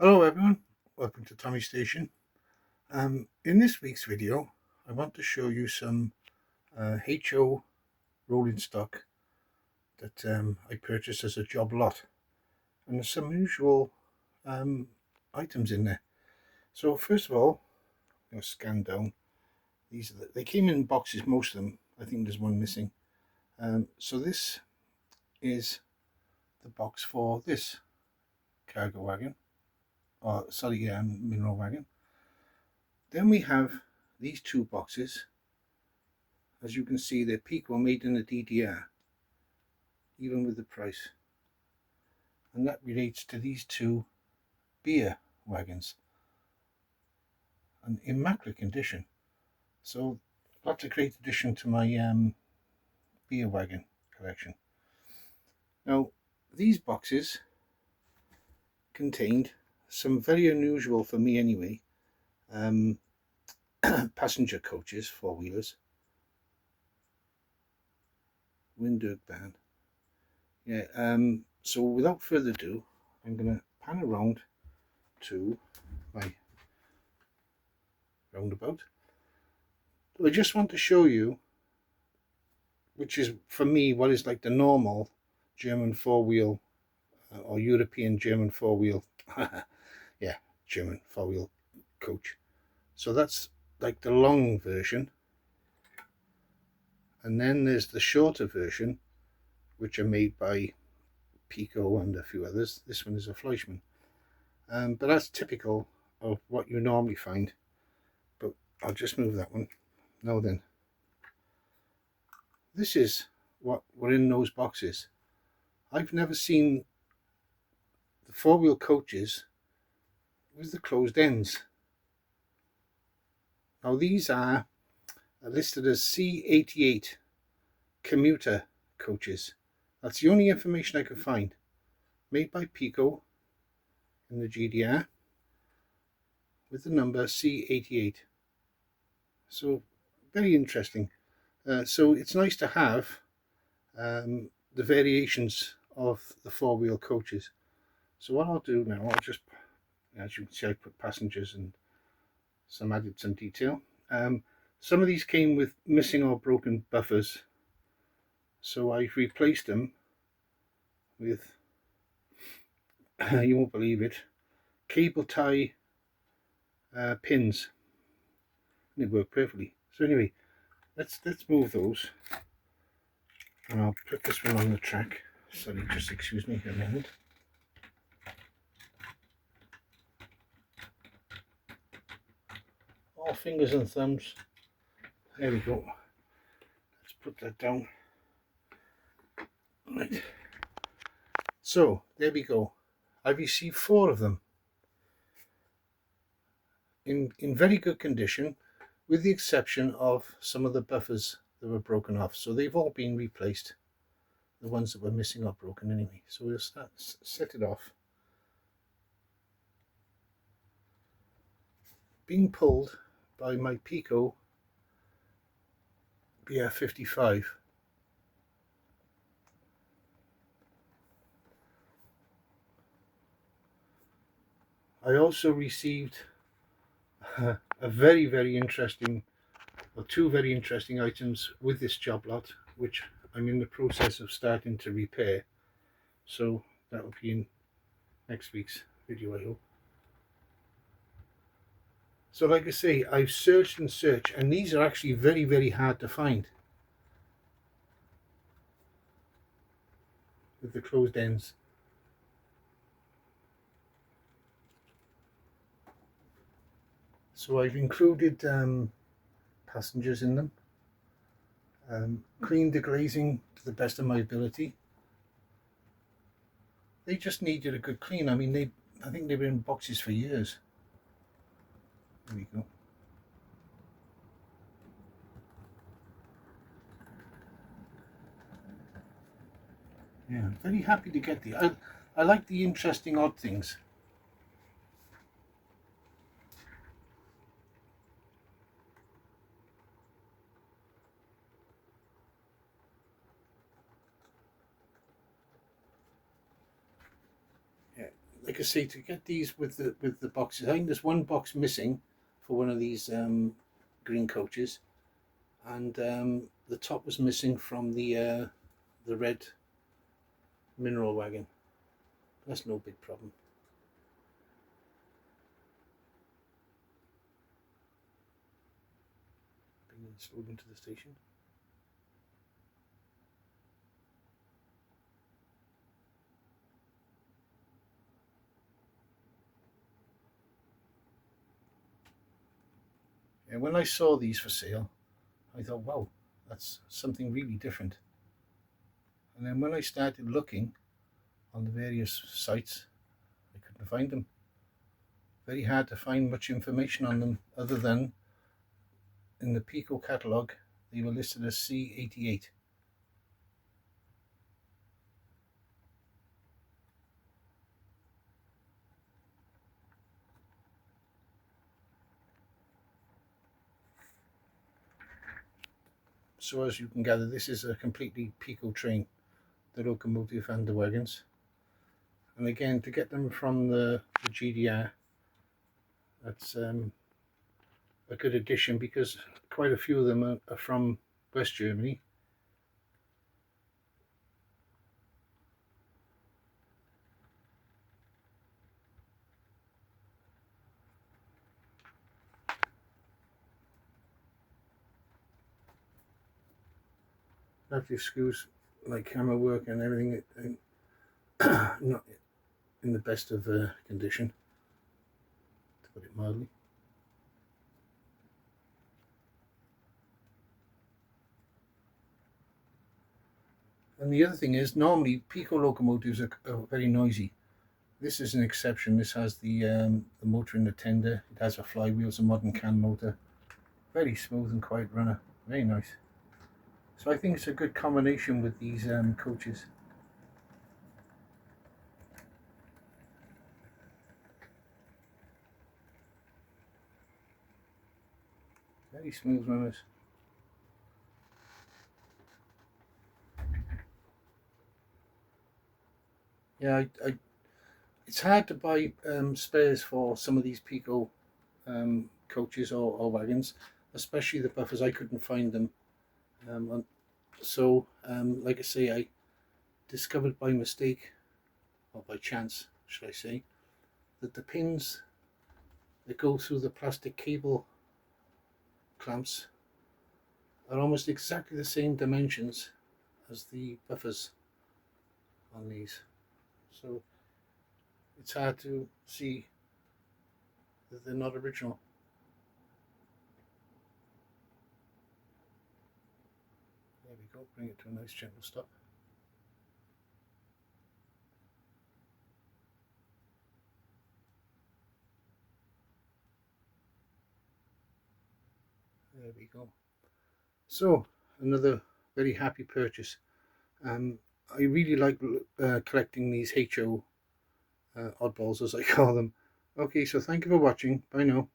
Hello everyone, welcome to Tommy Station. In this week's video I want to show you some HO rolling stock that I purchased as a job lot, and there's some unusual um, items in there. So first of all, I'm going to scan down. They came in boxes, most of them. I think there's one missing. So this is the box for this cargo wagon, or sorry, mineral wagon. Then we have these two boxes. As you can see, they're Pico made in a DDR, even with the price. And that relates to these two beer wagons, an immaculate condition. So that's a great addition to my beer wagon collection. Now, these boxes contained some very unusual, for me anyway, um, passenger coaches, four-wheelers, Windhoek band. Yeah. So without further ado, I'm going to pan around to my roundabout. I just want to show you, which is for me what is like the normal German four-wheel or European German four-wheel, yeah, German four-wheel coach. So that's like the long version, and then there's the shorter version, which are made by Pico and a few others. This one is a Fleischmann, but that's typical of what you normally find. But I'll just move that one. Now then, this is what were in those boxes. I've never seen the four-wheel coaches with the closed ends. Now these are listed as C88 commuter coaches. That's the only information I could find. Made by Pico in the GDR with the number C88. So very interesting. So it's nice to have the variations of the four-wheel coaches. So what I'll do now, I'll just, as you can see, I put passengers and added some detail. Some of these came with missing or broken buffers, so I've replaced them with, you won't believe it, cable tie pins, and they work perfectly. So anyway, let's move those, and I'll put this one on the track. Sorry, just excuse me a minute. All fingers and thumbs. There we go. Let's put that down. Right. So there we go. I've received 4 of them in very good condition, with the exception of some of the buffers that were broken off. So they've all been replaced, the ones that were missing or broken anyway. So we'll set it off. Being pulled by my Pico BR55. I also received a very interesting, or 2 very interesting items with this job lot, which I'm in the process of starting to repair. So that will be in next week's video, I hope. So like I say, I've searched and searched, and these are actually very hard to find with the closed ends. So I've included passengers in them, cleaned the glazing to the best of my ability. They just needed a good clean. I mean, I think they were in boxes for years. There we go. Yeah, I'm very happy to get the. I like the interesting odd things. Yeah, like I say, to get these with the boxes, I think there's one box missing for one of these green coaches, and the top was missing from the red mineral wagon. That's no big problem. Bring it slowly into the station. And when I saw these for sale, I thought, wow, that's something really different. And then when I started looking on the various sites, I couldn't find them. Very hard to find much information on them other than in the Pico catalogue they were listed as C88. So as you can gather, this is a completely Pico train, the locomotive and the wagons. And again, to get them from the GDR, that's a good addition, because quite a few of them are from West Germany. Lovely screws, like hammer work and everything, not in the best of condition, to put it mildly. And the other thing is, normally Pico locomotives are very noisy. This is an exception. This has the motor in the tender. It has a flywheel, it's a modern can motor. Very smooth and quiet runner. Very nice. So I think it's a good combination with these coaches. Very smooth runners. Yeah, it's hard to buy spares for some of these Pico coaches or wagons, especially the buffers. I couldn't find them. Like I say, I discovered by mistake, or by chance, should I say, that the pins that go through the plastic cable clamps are almost exactly the same dimensions as the buffers on these. So it's hard to see that they're not original. There we go, bring it to a nice gentle stop. There we go. So another very happy purchase. I really like collecting these HO oddballs, as I call them. Okay, so thank you for watching. Bye now.